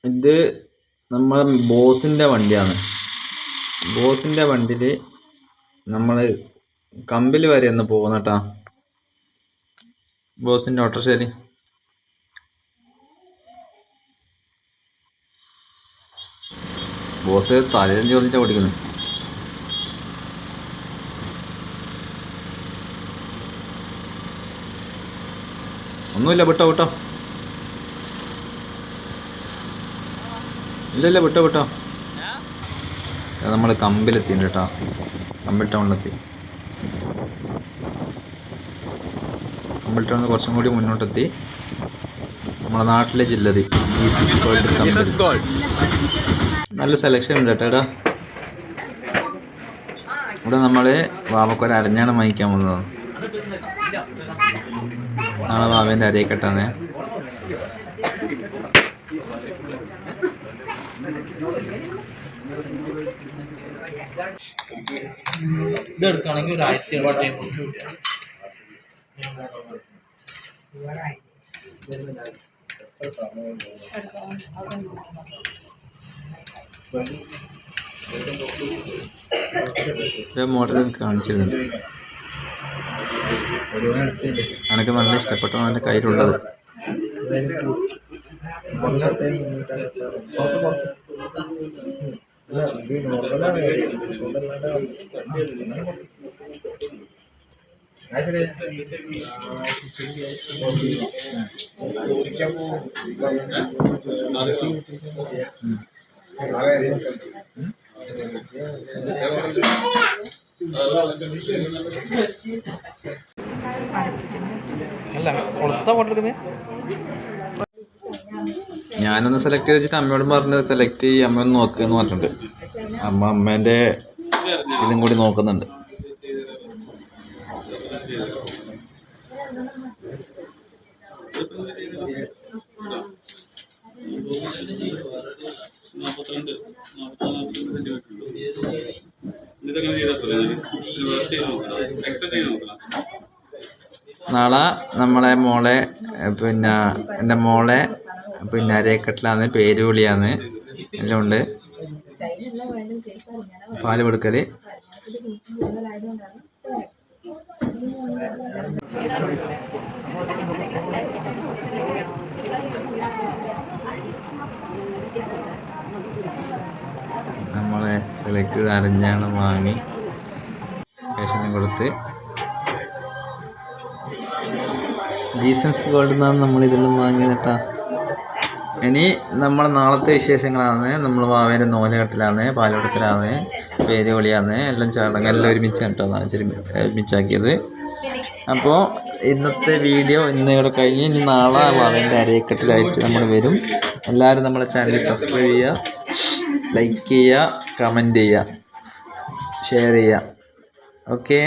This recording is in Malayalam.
ഇത് നമ്മളെ ബോസിൻ്റെ വണ്ടിയാണ്. ബോസിൻ്റെ വണ്ടിയിൽ നമ്മൾ കമ്പിൽ വരെ ഒന്ന് പോകുന്ന കേട്ടോ. ബോസിൻ്റെ ഓട്ടോറിക്ഷയിൽ ബോസ് തലയും ചോദിച്ചാൽ ഓടിക്കുന്നു. ഒന്നുമില്ല, വിട്ടോ വിട്ടോ. ഇല്ല വിട്ടോ. നമ്മൾ കമ്പിലെത്തിണ്ട് കേട്ടോ. കമ്പിൽ ടൗണിലെത്തി. കമ്പിൽ ടൗണിൽ കുറച്ചും കൂടി മുന്നോട്ടെത്തി. നമ്മളെ നാട്ടിലെ ജില്ലതി നല്ല സെലക്ഷൻ ഉണ്ട് കേട്ടോ. ഇവിടെ നമ്മൾ വാവക്കൊരു അരഞ്ഞാണം വാങ്ങിക്കാൻ വന്നതാണ്. നാളെ വാവേൻ്റെ അരയക്കെട്ടാണ്. ഇതെടുക്കുകയാണെങ്കിൽ ഒരു 1700 മോഡൽ കാണിച്ചിരുന്നുണ്ട്. എനിക്ക് നല്ല ഇഷ്ടപ്പെട്ടതാണ് എൻ്റെ കയ്യിലുള്ളത്. ഞാനൊന്ന് സെലക്ട് ചെയ്തിട്ട് അമ്മയോടും പറഞ്ഞത് സെലക്ട് ചെയ്യും, അമ്മ ഒന്ന് നോക്കുകയെന്ന് പറഞ്ഞിട്ടുണ്ട്. അമ്മേൻ്റെ ഇതും കൂടി നോക്കുന്നുണ്ട്. നാളെ നമ്മളെ മോളെ എൻ്റെ മോളെ അരയക്കെട്ടിലാണ്, പേര് വിളിയാണ്, എല്ലാം ഉണ്ട്. പാല് കൊടുക്കൽ. നമ്മളെ സെലക്ട് ചെയ്ത് അരഞ്ഞാണം വാങ്ങി പേഷ്യനും കൊടുത്ത്. ജീസസ് ഗോൾഡിൽ നിന്നാണ് നമ്മളിതെല്ലാം വാങ്ങിയത് കേട്ടോ. ഇനി നമ്മളെ നാളത്തെ വിശേഷങ്ങളാണ്. നമ്മൾ വാവേൻ്റെ നോലകെട്ടിലാണ്, പാലുകൊടുക്കലാണ്, പേര് വിളിയാണ്, എല്ലാം ചടങ്ങ് എല്ലാം ഒരുമിച്ചാണ് കേട്ടോ ഒരുമിച്ചാക്കിയത്. അപ്പോൾ ഇന്നത്തെ വീഡിയോ ഇന്നിവിടെ കഴിഞ്ഞ് ഇനി നാളെ വാവേൻ്റെ അരയക്കെട്ടിലായിട്ട് നമ്മൾ വരും. എല്ലാവരും നമ്മളെ ചാനൽ സബ്സ്ക്രൈബ് ചെയ്യുക, ലൈക്ക് ചെയ്യുക, കമൻറ്റ് ചെയ്യുക, ഷെയർ ചെയ്യുക. ഓക്കേ.